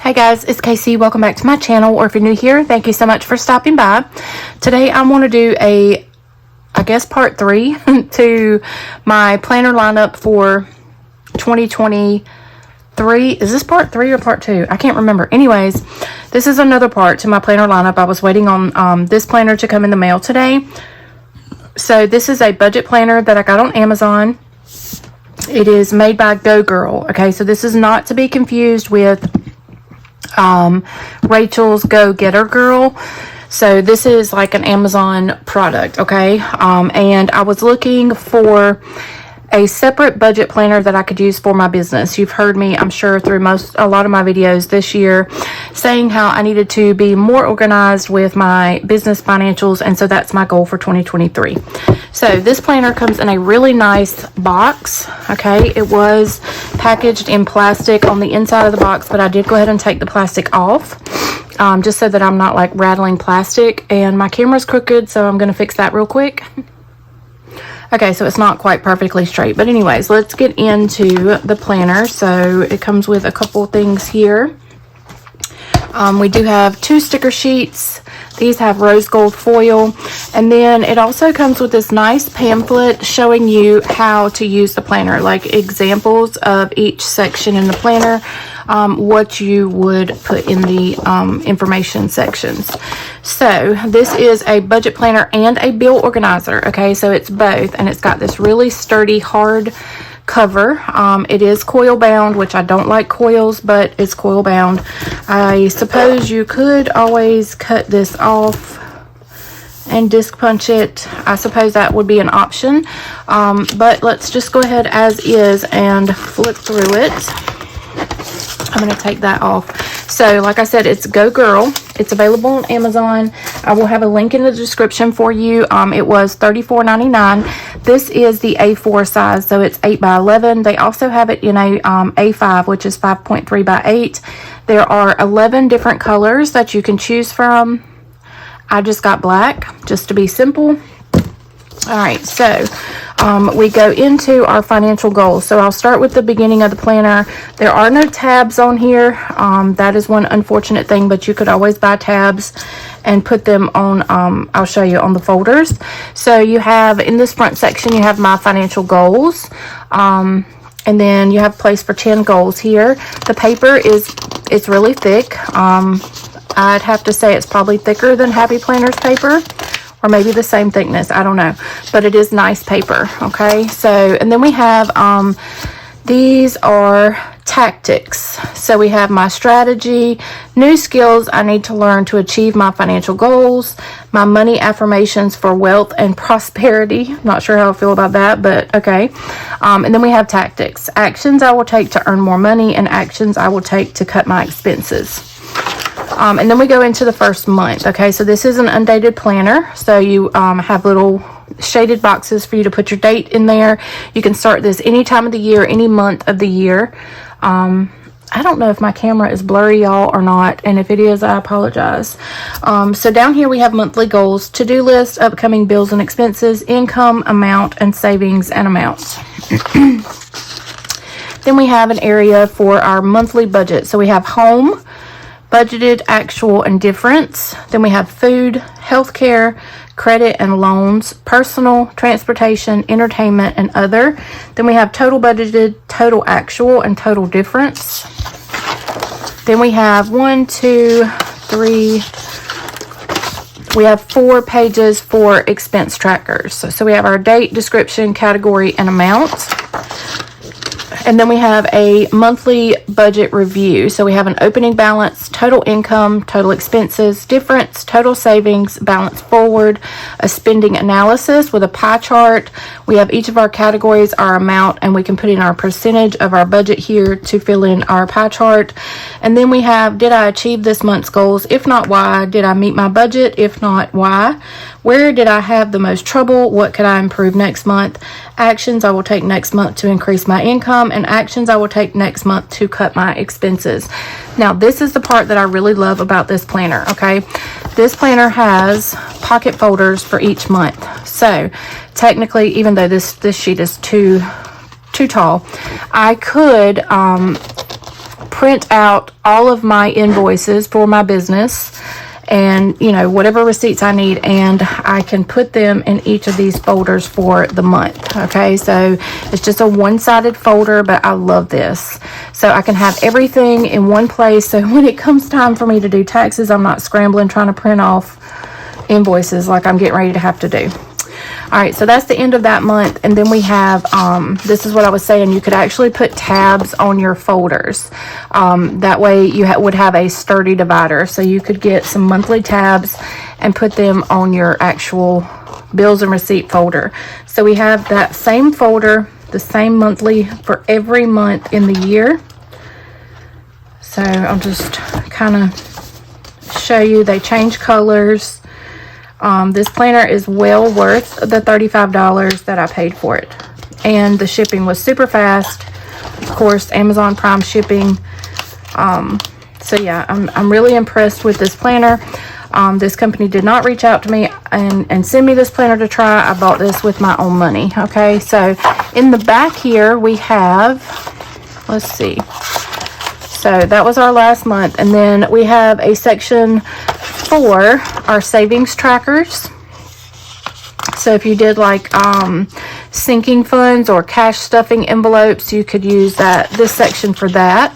Hey guys, it's Casey. Welcome back to my channel, or if you're new here, thank you so much for stopping by. Today I want to do I guess part 3 to my planner lineup for 2023. Is this part 3 or part 2? I can't remember. Anyways, this is another part to my planner lineup. I was waiting on this planner to come in the mail today. So this is a budget planner that I got on Amazon. It is made by Go-Girl. Okay, so this is not to be confused with Rachel's Go Getter Girl. So this is like an Amazon product. Okay, and I was looking for a separate budget planner that I could use for my business. You've heard me, I'm sure, through a lot of my videos this year saying how I needed to be more organized with my business financials, and so that's my goal for 2023. So this planner comes in a really nice box. Okay, it was packaged in plastic on the inside of the box, but I did go ahead and take the plastic off just so that I'm not like rattling plastic. And my camera's crooked, so I'm going to fix that real quick. Okay, so it's not quite perfectly straight, but anyways, let's get into the planner. So it comes with a couple things here. We do have 2 sticker sheets. These have rose gold foil, and then it also comes with this nice pamphlet showing you how to use the planner, like examples of each section in the planner, what you would put in the information sections. So this is a budget planner and a bill organizer. Okay, so it's both, and it's got this really sturdy hard cover. It is coil bound, which I don't like coils, but it's coil bound. I suppose you could always cut this off and disc punch it. I suppose that would be an option, but let's just go ahead as is and flip through it. I'm going to take that off. So like I said, it's Go-Girl. It's available on Amazon. I will have a link in the description for you. It was $34.99. This is the A4 size, so it's 8 by 11. They also have it in a A5, which is 5.3 by 8. There are 11 different colors that you can choose from. I just got black, just to be simple. All right, so we go into our financial goals. So I'll start with the beginning of the planner. There are no tabs on here. That is one unfortunate thing, but you could always buy tabs and put them on, I'll show you, on the folders. So you have, in this front section, you have my financial goals. And then you have place for 10 goals here. The paper it's really thick. I'd have to say it's probably thicker than Happy Planner's paper, or maybe the same thickness, I don't know, but it is nice paper. Okay, so, and then we have these are tactics. So we have my strategy, new skills I need to learn to achieve my financial goals, my money affirmations for wealth and prosperity. Not sure how I feel about that, but okay. And then we have tactics, actions I will take to earn more money, and actions I will take to cut my expenses. And then we go into the first month. Okay, so this is an undated planner. So you have little shaded boxes for you to put your date in there. You can start this any time of the year, any month of the year. I don't know if my camera is blurry, y'all, or not. And if it is, I apologize. So down here we have monthly goals, to-do list, upcoming bills and expenses, income, amount, and savings and amounts. Then we have an area for our monthly budget. So we have home, budgeted, actual, and difference. Then we have food, healthcare, credit and loans, personal, transportation, entertainment, and other. Then we have total budgeted, total actual, and total difference. Then we have 1, 2, 3. We have 4 pages for expense trackers. So we have our date, description, category, and amount. And then we have a monthly budget review. So we have an opening balance, total income, total expenses, difference, total savings, balance forward, a spending analysis with a pie chart. We have each of our categories, our amount, and we can put in our percentage of our budget here to fill in our pie chart. And then we have, did I achieve this month's goals? If not, why? Did I meet my budget? If not, why? Where did I have the most trouble? What could I improve next month? Actions I will take next month to increase my income, and actions I will take next month to cut my expenses. Now, this is the part that I really love about this planner, okay? This planner has pocket folders for each month. So, technically, even though this sheet is too tall, I could print out all of my invoices for my business and, you know, whatever receipts I need, and I can put them in each of these folders for the month. Okay, so it's just a one-sided folder, but I love this. So I can have everything in one place, so when it comes time for me to do taxes, I'm not scrambling trying to print off invoices like I'm getting ready to have to do. All right, so that's the end of that month. And then we have, this is what I was saying, you could actually put tabs on your folders. That way you would have a sturdy divider. So you could get some monthly tabs and put them on your actual bills and receipt folder. So we have that same folder, the same monthly for every month in the year. So I'll just kind of show you, they change colors. This planner is well worth the $35 that I paid for it. And the shipping was super fast. Of course, Amazon Prime shipping. So yeah, I'm really impressed with this planner. This company did not reach out to me and send me this planner to try. I bought this with my own money. Okay, so in the back here we have, let's see. So that was our last month. And then we have a section for our savings trackers. So if you did like sinking funds or cash stuffing envelopes, you could use this section for that.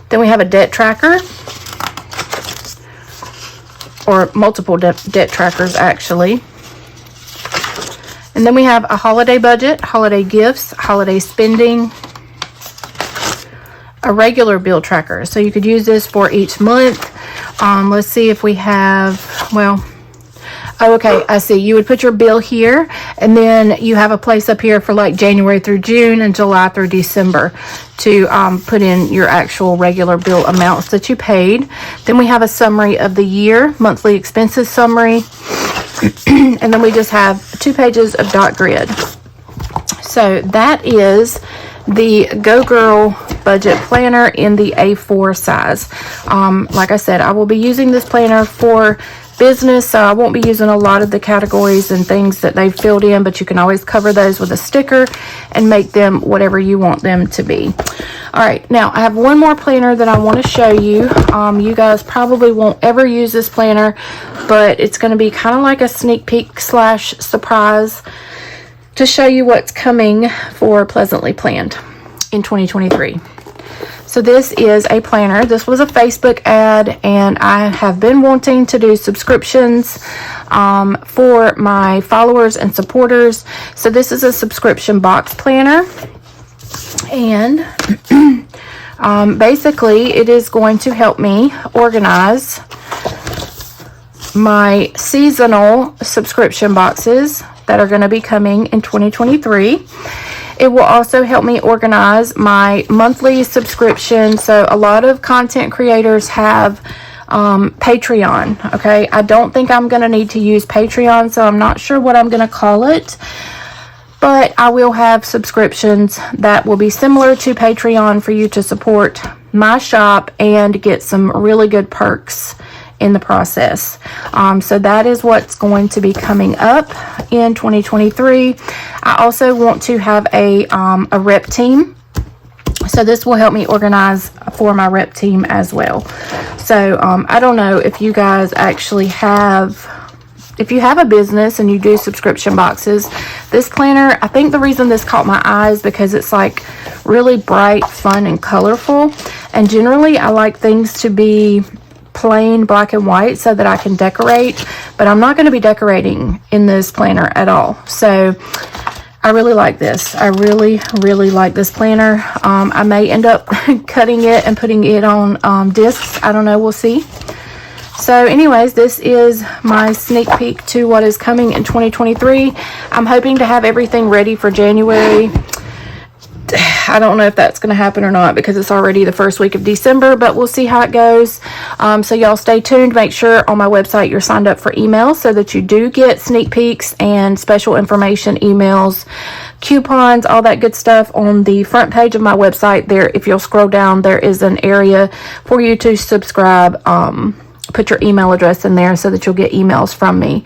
Then we have a debt tracker, or multiple debt trackers actually. And then we have a holiday budget, holiday gifts, holiday spending, a regular bill tracker. So you could use this for each month. Let's see if we have, well, oh, okay, I see. You would put your bill here, and then you have a place up here for like January through June and July through December to put in your actual regular bill amounts that you paid. Then we have a summary of the year, monthly expenses summary, and then we just have 2 pages of dot grid. So that is the Go Girl budget planner in the A4 size. Like I said, I will be using this planner for business, so I won't be using a lot of the categories and things that they've filled in, but you can always cover those with a sticker and make them whatever you want them to be. All right, now I have one more planner that I want to show you. You guys probably won't ever use this planner, but it's going to be kind of like a sneak peek / surprise to show you what's coming for Pleasantly Planned in 2023. So this is a planner. This was a Facebook ad, and I have been wanting to do subscriptions for my followers and supporters. So this is a subscription box planner, and basically it is going to help me organize my seasonal subscription boxes that are going to be coming in 2023. It will also help me organize my monthly subscription. So a lot of content creators have Patreon. Okay, I don't think I'm going to need to use Patreon, so I'm not sure what I'm going to call it, but I will have subscriptions that will be similar to Patreon for you to support my shop and get some really good perks in the process. So that is what's going to be coming up in 2023. I also want to have a rep team. So this will help me organize for my rep team as well. So I don't know if you guys actually have, if you have a business and you do subscription boxes, this planner, I think the reason this caught my eye is because it's like really bright, fun, and colorful. And generally I like things to be plain black and white so that I can decorate, but I'm not going to be decorating in this planner at all. So I really like this. I really like this planner. I may end up cutting it and putting it on discs. I don't know, we'll see. So anyways, this is my sneak peek to what is coming in 2023. I'm hoping to have everything ready for January. I don't know if that's going to happen or not because it's already the first week of December, but we'll see how it goes. So y'all stay tuned. Make sure on my website you're signed up for emails so that you do get sneak peeks and special information emails, coupons, all that good stuff on the front page of my website. There, if you'll scroll down, there is an area for you to subscribe. Put your email address in there so that you'll get emails from me.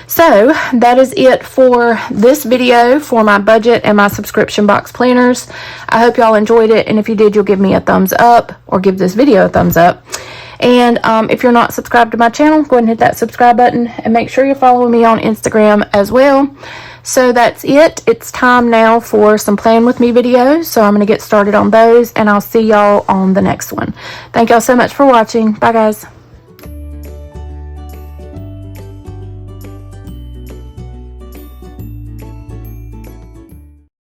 So that is it for this video for my budget and my subscription box planners. I hope y'all enjoyed it, and if you did, you'll give me a thumbs up or give this video a thumbs up. And if you're not subscribed to my channel, go ahead and hit that subscribe button, and make sure you're following me on Instagram as well. So that's it. It's time now for some plan with me videos, so I'm going to get started on those, and I'll see y'all on the next one. Thank y'all so much for watching. Bye guys.